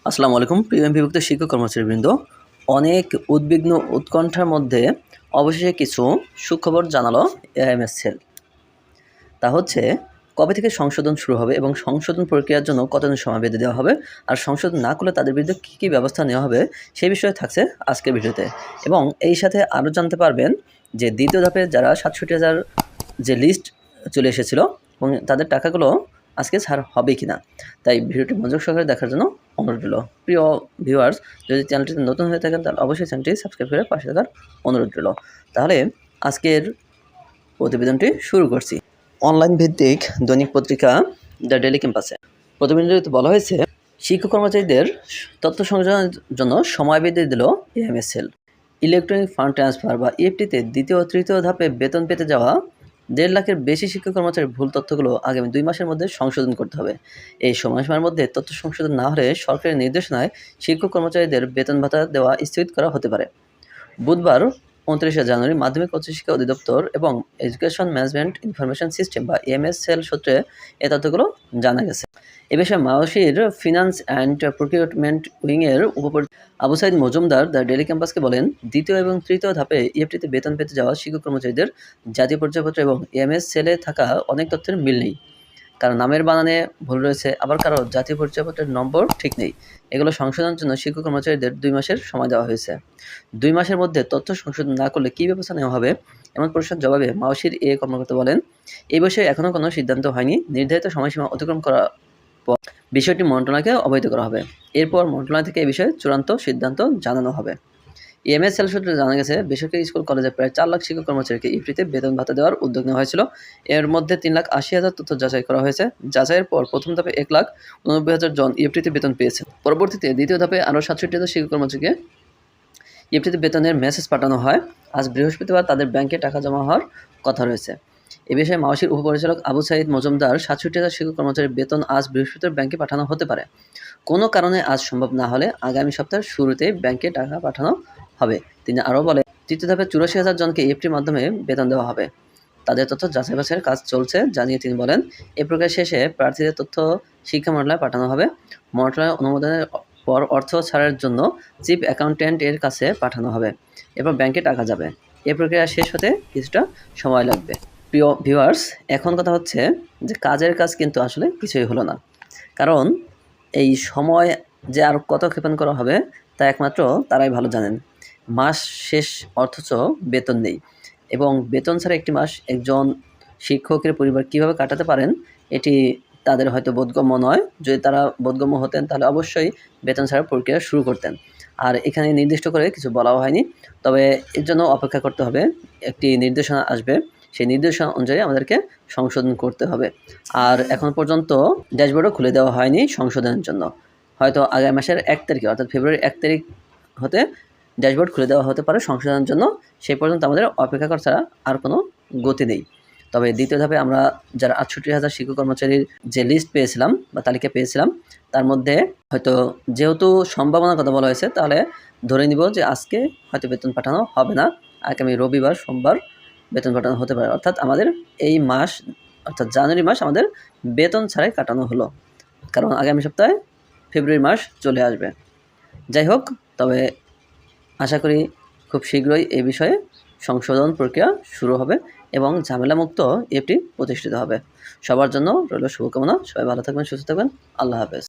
আসসালামু আলাইকুম প্রিয় বিভক্ত শিক্ষক কর্মচারীবৃন্দ। অনেক উদ্বিগ্ন উৎকণ্ঠার মধ্যে অবশেষে কিছু সুখবর জানালো এআইএমএস সেল। তা হচ্ছে কবে থেকে সংশোধন শুরু হবে এবং সংশোধন প্রক্রিয়ার জন্য কতদিন সময় বেঁধে দেওয়া হবে, আর সংশোধন না করলে তাদের বিরুদ্ধে কী কী ব্যবস্থা নেওয়া হবে সেই বিষয়ে থাকছে আজকের ভিডিওতে। এবং এই সাথে আরও জানতে পারবেন যে দ্বিতীয় ধাপে যারা 67,000 যে লিস্ট চলে এসেছিলো এবং তাদের টাকাগুলো আজকে ছাড় হবে কি না। তাই ভিডিওটি মনোযোগ সহকারে দেখার জন্য অনুরোধ রইল। প্রিয় ভিউয়ার্স, যদি চ্যানেলটিতে নতুন হয়ে থাকেন তাহলে অবশ্যই চ্যানেলটি সাবস্ক্রাইব করে পাশে থাকার অনুরোধ রইল। তাহলে আজকের প্রতিবেদনটি শুরু করছি। অনলাইন ভিত্তিক দৈনিক পত্রিকা দ্য ডেইলি ক্যাম্পাসে প্রতিবেদনটিতে বলা হয়েছে, শিক্ষক কর্মচারীদের তথ্য সংযোজনের জন্য সময় বেঁধে দিল AIMS sell. Electronic fund transfer বা ইএফটিতে দ্বিতীয় ও তৃতীয় ধাপে বেতন পেতে যাওয়া 1.5 লাখের বেশি শিক্ষক কর্মচারীর ভুল তথ্যগুলো আগামী 2 মাসের মধ্যে সংশোধন করতে হবে। এই সময়সীমার মধ্যে তথ্য সংশোধন না হলে সরকারি নির্দেশনায় শিক্ষক কর্মচারীদের বেতন ভাতা দেওয়া স্থগিত করা হতে পারে। বুধবার 29শে জানুয়ারি মাধ্যমিক উচ্চশিক্ষা অধিদপ্তর এবং এডুকেশন ম্যানেজমেন্ট ইনফরমেশন সিস্টেম বা এএমএস সেল সূত্রে এ তথ্যগুলো জানা গেছে। এ বিষয়ে মাওসির ফিনান্স অ্যান্ড প্রকিউরমেন্ট উইংয়ের উপপরিচালক আবু সাইদ মজুমদার দ্য ডেইলি ক্যাম্পাসকে বলেন, দ্বিতীয় এবং তৃতীয় ধাপে ইএফটিতে বেতন পেতে যাওয়া শিক্ষক কর্মচারীদের জাতীয় পরিচয়পত্র এবং এএমএস সেলে থাকা অনেক তথ্যের মিল নেই। কারো নামের বানানে ভুল রয়েছে, আবার কারো জাতীয় পরিচয়পত্রের নম্বর ঠিক নেই। এগুলো সংশোধনের জন্য শিক্ষক কর্মচারীদের 2 মাসের সময় দেওয়া হয়েছে। 2 মাসের মধ্যে তথ্য সংশোধন না করলে কী ব্যবস্থা নেওয়া হবে, এমন প্রশ্নের জবাবে মাওসির এ কর্মকর্তা বলেন, এই বিষয়ে এখনও কোনো সিদ্ধান্ত হয়নি। নির্ধারিত সময়সীমা অতিক্রম করার পর বিষয়টি মন্ত্রণালয়কে অবহিত করা হবে। এরপর মন্ত্রণালয় থেকে এই বিষয়ে চূড়ান্ত সিদ্ধান্ত জানানো হবে। এএমএস সেল সূত্রে জানা গেছে, বেসরকারি স্কুল কলেজে প্রায় 4 লাখ শিক্ষক কর্মচারীকে ইফটিতে বেতন ভাতা দেওয়ার উদ্যোগ নেওয়া হয়েছিল। এর মধ্যে 3,80,000 তথ্য যাচাই করা হয়েছে। যাচাইয়ের পর প্রথম ধাপে 1,89,000 জন ইফটিতে বেতন পেয়েছেন। পরবর্তীতে দ্বিতীয় ধাপে আরও 67,000 শিক্ষক কর্মচারীকে ইফটিতে বেতনের মেসেজ পাঠানো হয়। আজ বৃহস্পতিবার তাদের ব্যাংকে টাকা জমা হওয়ার কথা রয়েছে। এ বিষয়ে মাওসির উপপরিচালক আবু সাইদ মজুমদার, 67,000 শিক্ষক কর্মচারীর বেতন আজ বৃহস্পতিবার ব্যাংকে পাঠানো হতে পারে। কোনো কারণে আজ সম্ভব না হলে আগামী সপ্তাহের শুরুতেই ব্যাংকে টাকা পাঠানো হবে। তিনি আরও বলেন, তৃতীয় ধাপে 84,000 জনকে ইএফটির মাধ্যমে বেতন দেওয়া হবে। তাদের তথ্য যাচাই বাছাইয়ের কাজ চলছে জানিয়ে তিনি বলেন, এ প্রক্রিয়া শেষে প্রার্থীদের তথ্য শিক্ষা মন্ত্রণালয়ে পাঠানো হবে। মন্ত্রণালয়ের অনুমোদনের পর অর্থ ছাড়ের জন্য চিফ অ্যাকাউন্ট্যান্ট এর কাছে পাঠানো হবে। এরপর ব্যাংকে টাকা যাবে। এ প্রক্রিয়া শেষ হতে কিছুটা সময় লাগবে। প্রিয় ভিউয়ার্স, এখন কথা হচ্ছে যে কাজের কাজ কিন্তু আসলে কিছুই হলো না। কারণ এই সময় যে আর কত ক্ষেপণ করা হবে তা একমাত্র তারাই ভালো জানেন। মাস শেষ অথচ বেতন নেই, এবং বেতন ছাড়া একটি মাস একজন শিক্ষকের পরিবার কীভাবে কাটাতে পারেন এটি তাদের হয়তো বোধগম্য নয়। যদি তারা বোধগম্য হতেন তাহলে অবশ্যই বেতন ছাড়ার প্রক্রিয়া শুরু করতেন। আর এখানে নির্দিষ্ট করে কিছু বলাও হয়নি, তবে এর জন্য অপেক্ষা করতে হবে। একটি নির্দেশনা আসবে, সেই নির্দেশনা অনুযায়ী আমাদেরকে সংশোধন করতে হবে। আর এখন পর্যন্ত ড্যাশবোর্ডও খুলে দেওয়া হয়নি সংশোধনের জন্য। হয়তো আগামী মাসের 1 তারিখে অর্থাৎ ফেব্রুয়ারির 1 তারিখ হতে ড্যাশবোর্ড খুলে দেওয়া হতে পারে সংশোধনের জন্য। সেই পর্যন্ত আমাদের অপেক্ষা করা ছাড়া আর কোনো গতি নেই। তবে দ্বিতীয় ধাপে আমরা যারা 68,000 শিক্ষক কর্মচারীর যে লিস্ট পেয়েছিলাম বা তালিকা পেয়েছিলাম, তার মধ্যে হয়তো যেহেতু সম্ভাবনার কথা বলা হয়েছে, তাহলে ধরে নিব যে আজকে হয়তো বেতন পাঠানো হবে না, আগামী রবিবার সোমবার বেতন পাঠানো হতে পারে। অর্থাৎ আমাদের এই মাস অর্থাৎ জানুয়ারি মাস আমাদের বেতন ছাড়াই কাটানো হলো, কারণ আগামী সপ্তাহে ফেব্রুয়ারি মাস চলে আসবে। যাই হোক, তবে আশা করি খুব শীঘ্রই এই বিষয়ে সংশোধন প্রক্রিয়া শুরু হবে এবং ঝামেলামুক্ত এটি প্রতিষ্ঠিত হবে। সবার জন্য রইল শুভকামনা। সবাই ভালো থাকবেন, সুস্থ থাকবেন। আল্লাহ হাফেজ।